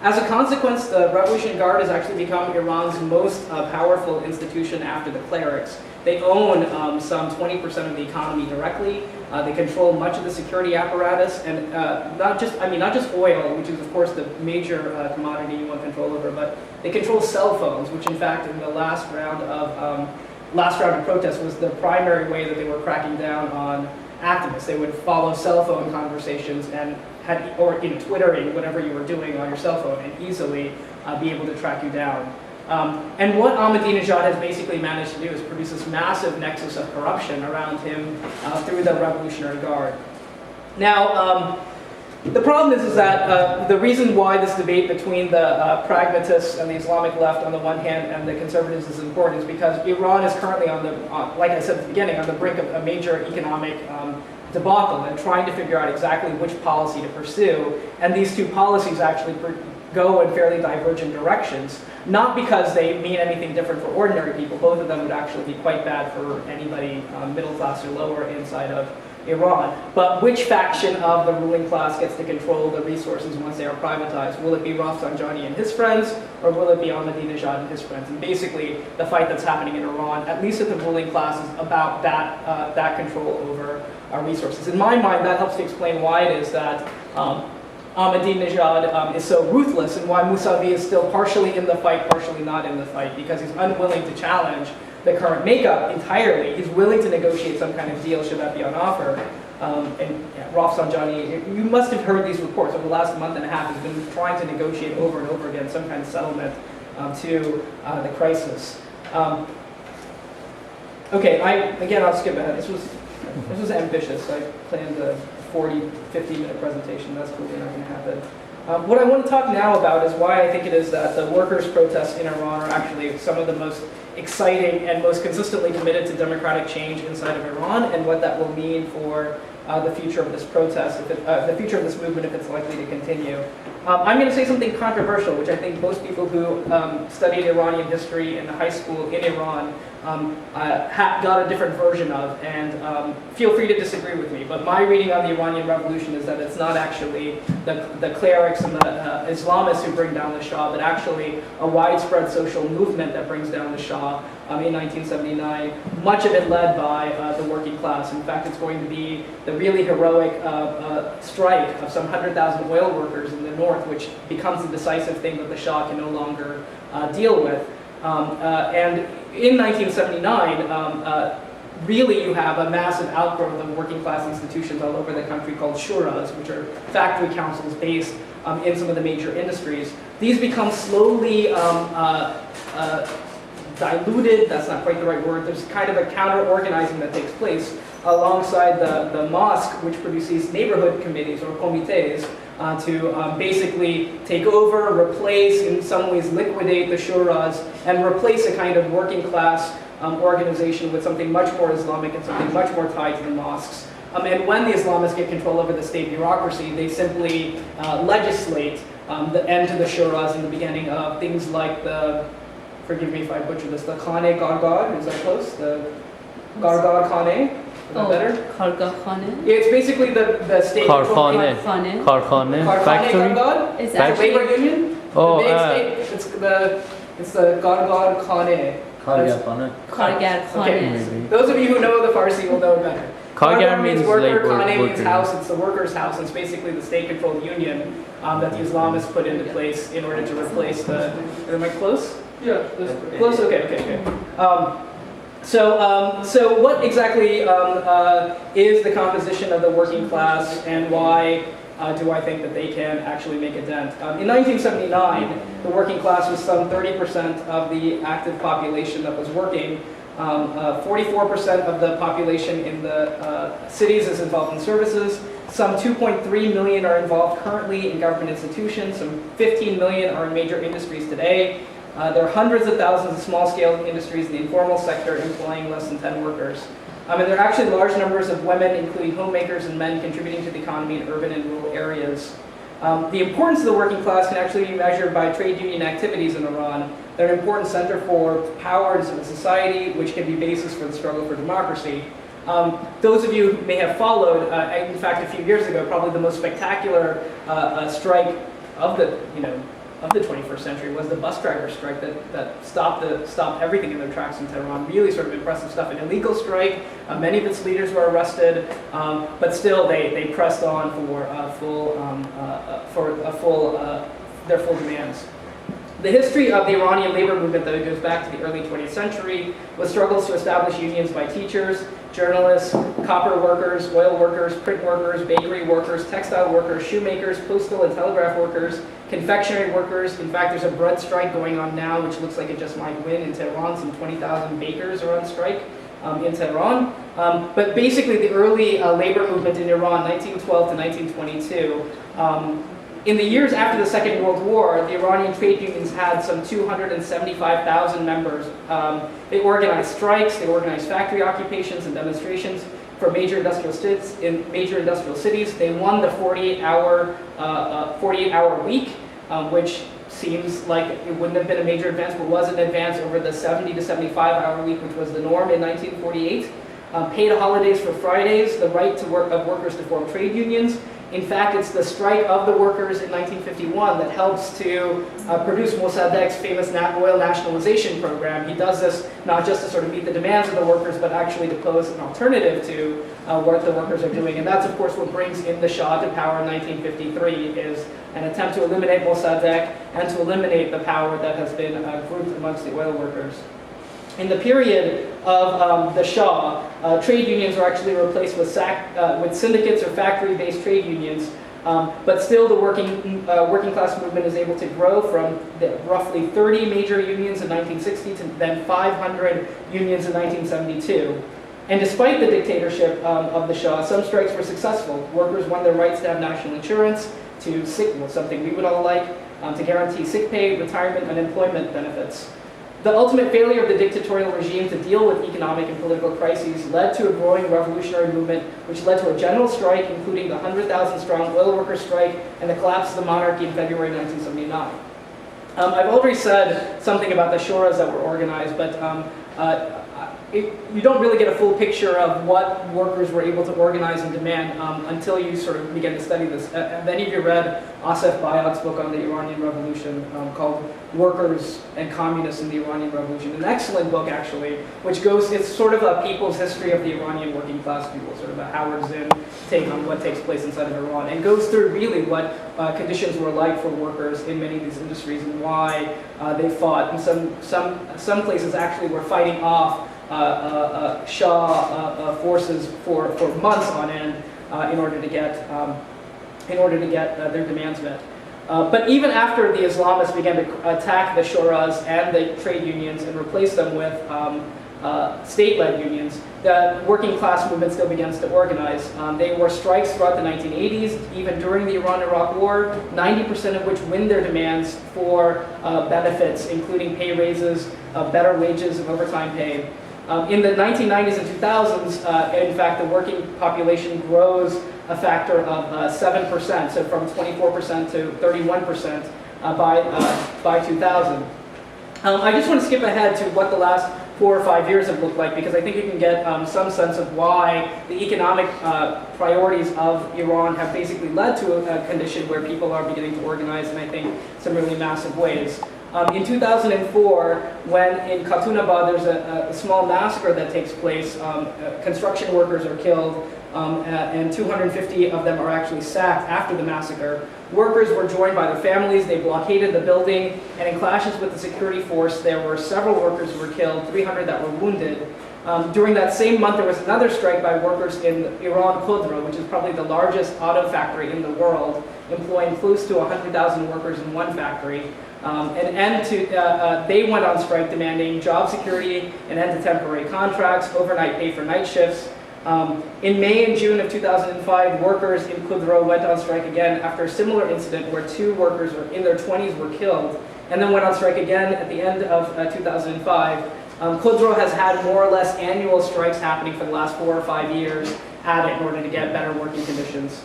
As a consequence, the Revolutionary Guard has actually become Iran's most powerful institution after the clerics. They own some 20% of the economy directly. They control much of the security apparatus, and not just oil, which is of course the major commodity you want control over, but they control cell phones, which in fact in the last round of protests was the primary way that they were cracking down on activists. They would follow cell phone conversations and or Twittering, whatever you were doing on your cell phone, and easily be able to track you down. And what Ahmedinejad has basically managed to do is produce this massive nexus of corruption around him through the Revolutionary Guard. Now, the problem is that the reason why this debate between the pragmatists and the Islamic left on the one hand and the conservatives is important is because Iran is currently like I said at the beginning, on the brink of a major economic debacle and trying to figure out exactly which policy to pursue. And these two policies actually go in fairly divergent directions, not because they mean anything different for ordinary people. Both of them would actually be quite bad for anybody middle class or lower inside of Iran. But which faction of the ruling class gets to control the resources once they are privatized? Will it be Rafsanjani and his friends, or will it be Ahmadinejad and his friends? And basically, the fight that's happening in Iran, at least at the ruling class, is about that control over our resources. In my mind, that helps to explain why it is that Ahmadinejad is so ruthless and why Mousavi is still partially in the fight, partially not in the fight, because he's unwilling to challenge the current makeup entirely. He's willing to negotiate some kind of deal should that be on offer. Rafsanjani, you must have heard these reports over the last month and a half. He's been trying to negotiate over and over again some kind of settlement to the crisis. Okay, I'll skip ahead. This was ambitious. I planned a 40, 50-minute presentation. That's clearly not going to happen. What I want to talk now about is why I think it is that the workers' protests in Iran are actually some of the most exciting and most consistently committed to democratic change inside of Iran, and what that will mean for the future of this protest, the future of this movement if it's likely to continue. I'm going to say something controversial, which I think most people who studied Iranian history in high school in Iran got a different version of, and feel free to disagree with me, but my reading on the Iranian Revolution is that it's not actually the clerics and the Islamists who bring down the Shah, but actually a widespread social movement that brings down the Shah in 1979, much of it led by the working class. In fact, it's going to be the really heroic strike of some 100,000 oil workers in the north, which becomes the decisive thing that the Shah can no longer deal with. And in 1979, really you have a massive outgrowth of working class institutions all over the country called shuras, which are factory councils based in some of the major industries. These become slowly diluted, that's not quite the right word. There's kind of a counter-organizing that takes place alongside the mosque, which produces neighborhood committees or comités to basically take over, replace, in some ways liquidate the shuras, and replace a kind of working class organization with something much more Islamic and something much more tied to the mosques. And when the Islamists get control over the state bureaucracy, they simply legislate the end to the shuras and the beginning of things like the, forgive me if I butcher this, the Khane Gargar, is that close? The Gargar Khane? Is that better? Kargah Khane? It's basically the state Karkhane. Factory? Is that labor union? Oh, it's the Gargar Khane. Kargar Khane. Okay. Those of you who know the Farsi will know better. Kargar means worker, labor. Khane means house. It's the workers' house. It's basically the state-controlled union that the Islamists put into place in order to replace the. Am I close? Yeah. Close. Okay. So what exactly is the composition of the working class, and why do I think that they can actually make a dent? In 1979, the working class was some 30% of the active population that was working. 44% of the population in the cities is involved in services. Some 2.3 million are involved currently in government institutions. Some 15 million are in major industries today. There are hundreds of thousands of small-scale industries in the informal sector employing less than 10 workers. And there are actually large numbers of women, including homemakers and men, contributing to the economy in urban and rural areas. The importance of the working class can actually be measured by trade union activities in Iran. They're an important center for power in civil society, which can be basis for the struggle for democracy. Those of you who may have followed, in fact, a few years ago, probably the most spectacular strike of the the 21st century was the bus driver strike that stopped everything in their tracks in Tehran. Really sort of impressive stuff. An illegal strike. Many of its leaders were arrested, but still they pressed on their full demands. The history of the Iranian labor movement, though, goes back to the early 20th century, with struggles to establish unions by teachers, journalists, copper workers, oil workers, print workers, bakery workers, textile workers, shoemakers, postal and telegraph workers, confectionery workers. In fact, there's a bread strike going on now, which looks like it just might win in Tehran. Some 20,000 bakers are on strike in Tehran. But basically, the early labor movement in Iran, 1912 to 1922, in the years after the Second World War, the Iranian trade unions had some 275,000 members. They organized strikes, they organized factory occupations and demonstrations for major industrial cities. They won the 48-hour week, which seems like it wouldn't have been a major advance, but was an advance over the 70 to 75-hour week, which was the norm in 1948. Paid holidays for Fridays, the right of workers to form trade unions. In fact, it's the strike of the workers in 1951 that helps to produce Mossadegh's famous oil nationalization program. He does this not just to sort of meet the demands of the workers, but actually to pose an alternative to what the workers are doing. And that's, of course, what brings in the Shah to power in 1953, is an attempt to eliminate Mossadegh and to eliminate the power that has been grouped amongst the oil workers. In the period of the Shah, trade unions were actually replaced with syndicates or factory-based trade unions, but still the working class movement is able to grow from roughly 30 major unions in 1960 to then 500 unions in 1972. And despite the dictatorship of the Shah, some strikes were successful. Workers won their rights to have national insurance, to something we would all like, to guarantee sick pay, retirement, and employment benefits. The ultimate failure of the dictatorial regime to deal with economic and political crises led to a growing revolutionary movement, which led to a general strike, including the 100,000-strong oil workers' strike and the collapse of the monarchy in February 1979. I've already said something about the shuras that were organized, but you don't really get a full picture of what workers were able to organize and demand until you sort of begin to study this. Many of you read Asef Bayat's book on the Iranian Revolution called Workers and Communists in the Iranian Revolution. An excellent book, actually, which it's sort of a people's history of the Iranian working class people, sort of a Howard Zinn take on what takes place inside of Iran, and goes through really what conditions were like for workers in many of these industries and why they fought. And some places actually were fighting off Shah forces for months on end in order to get their demands met. But even after the Islamists began to attack the shuras and the trade unions and replace them with state-led unions, the working class movement still begins to organize. There were strikes throughout the 1980s, even during the Iran-Iraq War, 90% of which win their demands for benefits, including pay raises, better wages, and overtime pay. In the 1990s and 2000s, in fact, the working population grows a factor of 7%, so from 24% to 31% by 2000. I just want to skip ahead to what the last 4 or 5 years have looked like, because I think you can get some sense of why the economic priorities of Iran have basically led to a condition where people are beginning to organize in, I think, some really massive ways. In 2004, when in Khatunabad there's a small massacre that takes place, construction workers are killed, and 250 of them are actually sacked after the massacre. Workers were joined by their families, they blockaded the building, and in clashes with the security force, there were several workers who were killed, 300 that were wounded. During that same month, there was another strike by workers in Iran Khodro, which is probably the largest auto factory in the world, employing close to 100,000 workers in one factory. They went on strike demanding job security, an end to temporary contracts, overnight pay for night shifts. In May and June of 2005, workers in Khodro went on strike again after a similar incident where 2 workers in their 20s were killed, and then went on strike again at the end of 2005. Khodro has had more or less annual strikes happening for the last 4 or 5 years in order to get better working conditions.